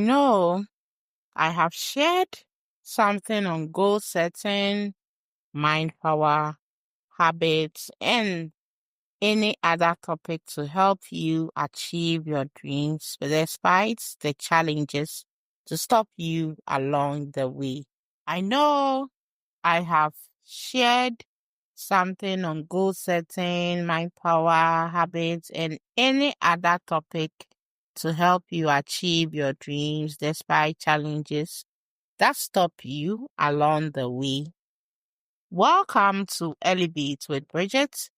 I have shared something on goal setting, mind power, habits, and any other topic to help you achieve your dreams despite the challenges to stop you along the way. I know I have shared something on goal setting, mind power, habits, and any other topic to help you achieve your dreams despite challenges that stop you along the way. Welcome to Elevate with Brigitte.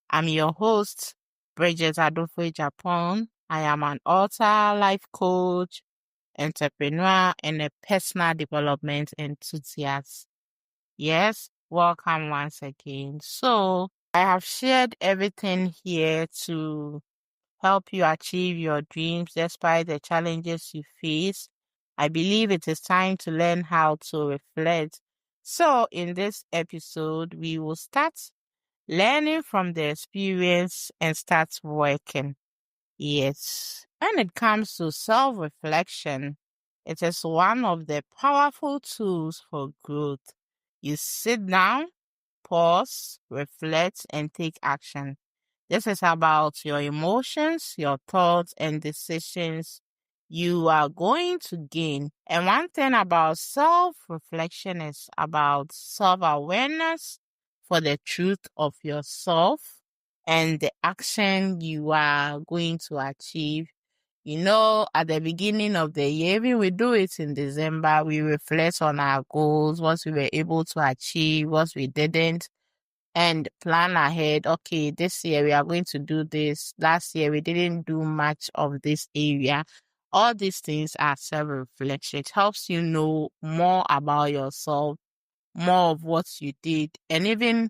I'm your host, Brigitte Adolfo Japan. I am an author, life coach, entrepreneur, and a personal development enthusiast. Yes, welcome once again. So, I have shared everything here to help you achieve your dreams despite the challenges you face. I believe it is time to learn how to reflect. So, in this episode, we will start learning from the experience and start working. Yes. When it comes to self-reflection, it is one of the powerful tools for growth. You sit down, pause, reflect, and take action. This is about your emotions, your thoughts, and decisions you are going to gain. And one thing about self-reflection is about self-awareness for the truth of yourself and the action you are going to achieve. At the beginning of the year, even we do it in December, we reflect on our goals, what we were able to achieve, what we didn't, and plan ahead. Okay, this year we are going to do this. Last year we didn't do much of this area. All these things are self-reflection. It helps you know more about yourself, more of what you did, and even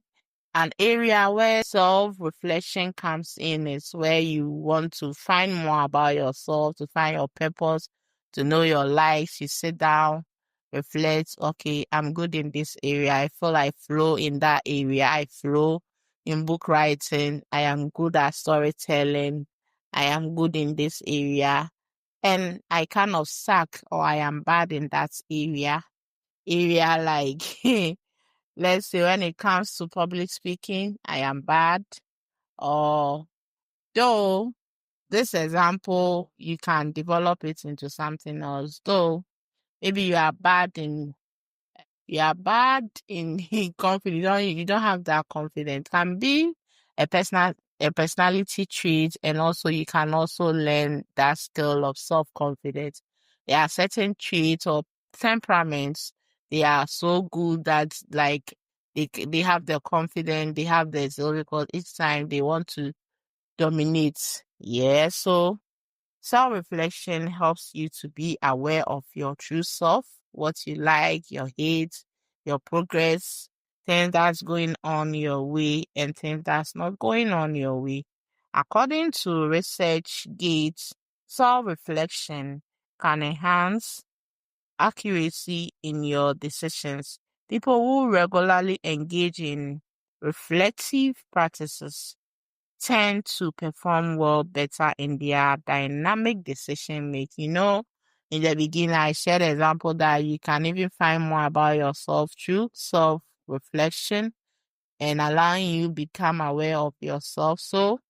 an area where self-reflection comes in is where you want to find more about yourself, to find your purpose, to know your life. You sit down, reflect, okay, I'm good in this area. I feel I flow in that area. I flow in book writing. I am good at storytelling. I am good in this area. And I kind of suck or I am bad in that area. Area like let's say when it comes to public speaking, I am bad. Or though this example, you can develop it into something else. Though maybe you are bad in confidence. You don't have that confidence. Can be a personality trait, and also you can also learn that skill of self-confidence. There are certain traits or temperaments. They are so good that they have the confidence, they have the zeal because each time they want to dominate. Yeah, so self-reflection helps you to be aware of your true self, what you like, your hate, your progress, things that's going on your way, and things that's not going on your way. According to ResearchGate, self-reflection can enhance accuracy in your decisions. People who regularly engage in reflective practices tend to perform better in their dynamic decision making. In the beginning, I shared an example that you can even find more about yourself through self-reflection and allowing you become aware of yourself. So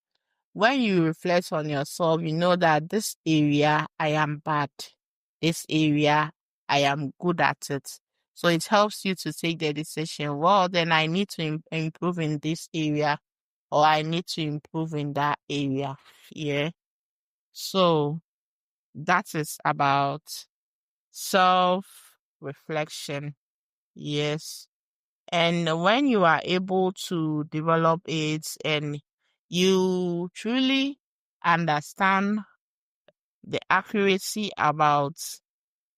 when you reflect on yourself, you know that this area I am bad. This area I am good at it. So it helps you to take the decision, well, then I need to improve in this area or I need to improve in that area. Yeah. So that is about self-reflection. Yes. And when you are able to develop it and you truly understand the accuracy about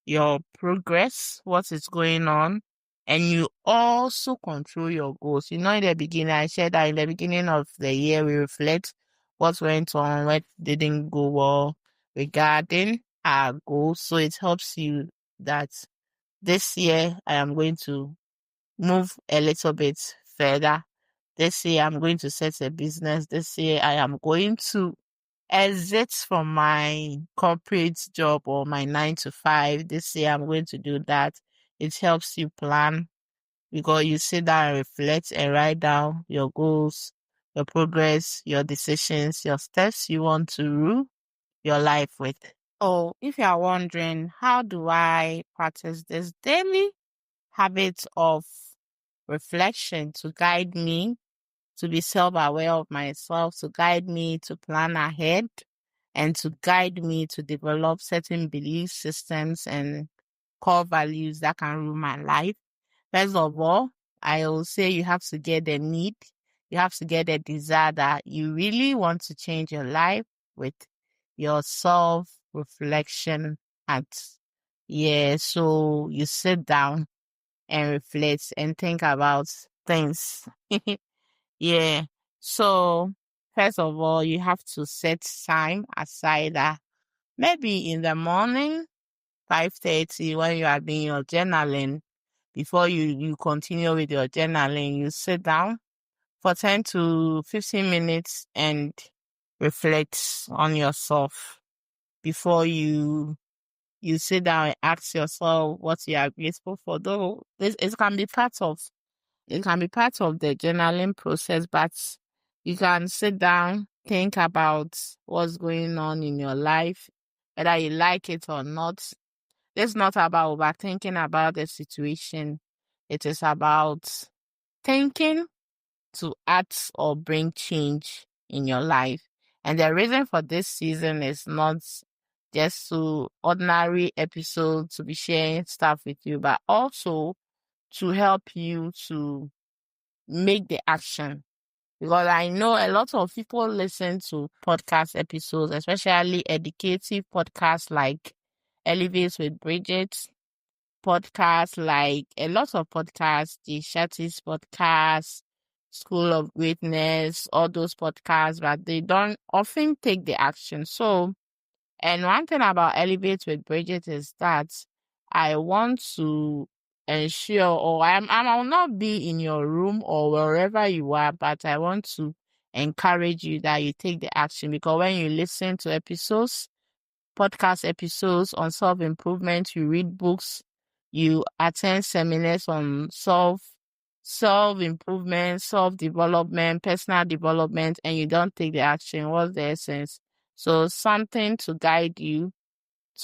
your progress, what is going on, and you also control your goals. In the beginning, I said that in the beginning of the year, we reflect what went on, what didn't go well regarding our goals. So it helps you that this year I am going to move a little bit further. This year I'm going to set a business. This year I am going to exit from my corporate job or my 9 to 5. This year I'm going to do that. It helps you plan because you sit down and reflect and write down your goals, your progress, your decisions, your steps you want to rule your life with. Oh, if you are wondering, how do I practice this daily habit of reflection to guide me to be self-aware of myself, to guide me to plan ahead, and to guide me to develop certain belief systems and core values that can rule my life? First of all, I will say you have to get the need, you have to get the desire that you really want to change your life with your self-reflection act. Yeah, so you sit down and reflect and think about things. Yeah. So first of all, you have to set time aside that maybe in the morning, 5:30, when you are doing your journaling, before you continue with your journaling, you sit down for 10 to 15 minutes and reflect on yourself before you sit down and ask yourself what you are grateful for. Though it can be part of the journaling process, but you can sit down, think about what's going on in your life, whether you like it or not. It's not about overthinking about the situation. It is about thinking to act or bring change in your life. And the reason for this season is not just to ordinary episode to be sharing stuff with you, but also to help you to make the action. Because I know a lot of people listen to podcast episodes, especially educative podcasts like Elevate with Brigitte, podcasts like a lot of podcasts, the Shatty's podcast, School of Greatness, all those podcasts, but they don't often take the action. So, and one thing about Elevate with Bridget is that I want to ensure, or I will not be in your room or wherever you are, but I want to encourage you that you take the action, because when you listen to podcast episodes on self-improvement, you read books, you attend seminars on self-improvement, self-development, personal development, and you don't take the action, what's the essence? So something to guide you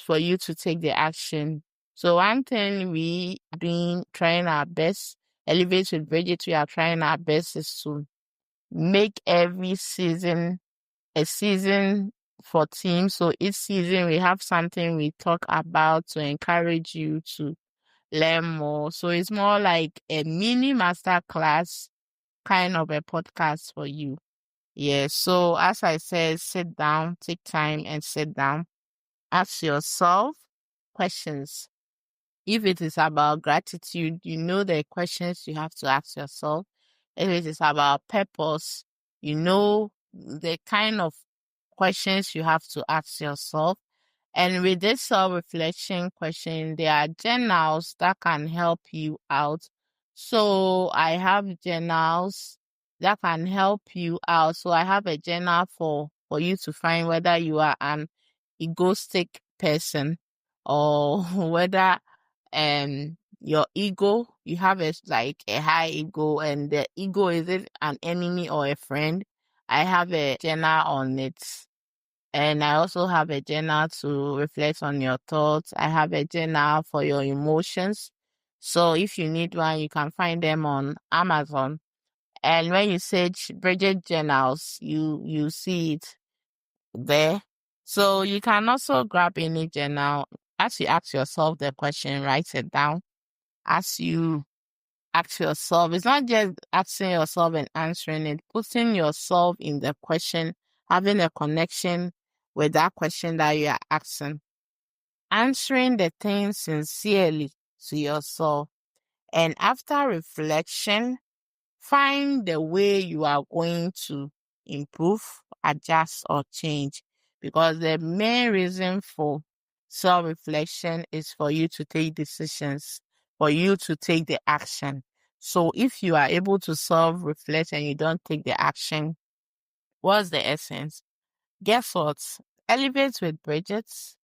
for you to take the action. So one thing we are doing, trying our best, Elevate with Bridget, we are trying our best is to make every season a season for teams. So each season we have something we talk about to encourage you to learn more. So it's more like a mini master class kind of a podcast for you. Yeah. So as I said, sit down, take time and sit down. Ask yourself questions. If it is about gratitude, you know the questions you have to ask yourself. If it is about purpose, you know the kind of questions you have to ask yourself. And with this self-reflection question, there are journals that can help you out. So I have journals that can help you out. So I have a journal for you to find whether you are an egoistic person or whether your ego, you have like a high ego, and the ego, is it an enemy or a friend? I have a journal on it. And I also have a journal to reflect on your thoughts. I have a journal for your emotions. So if you need one, you can find them on Amazon. And when you search Bridget journals, you see it there. So you can also grab any journal. As you ask yourself the question, write it down. As you ask yourself, it's not just asking yourself and answering it, putting yourself in the question, having a connection with that question that you are asking, answering the thing sincerely to yourself. And after reflection, find the way you are going to improve, adjust, or change. Because the main reason for self-reflection is for you to take decisions, for you to take the action. So if you are able to self-reflect and you don't take the action, what's the essence? Guess what? Elevate with Bridget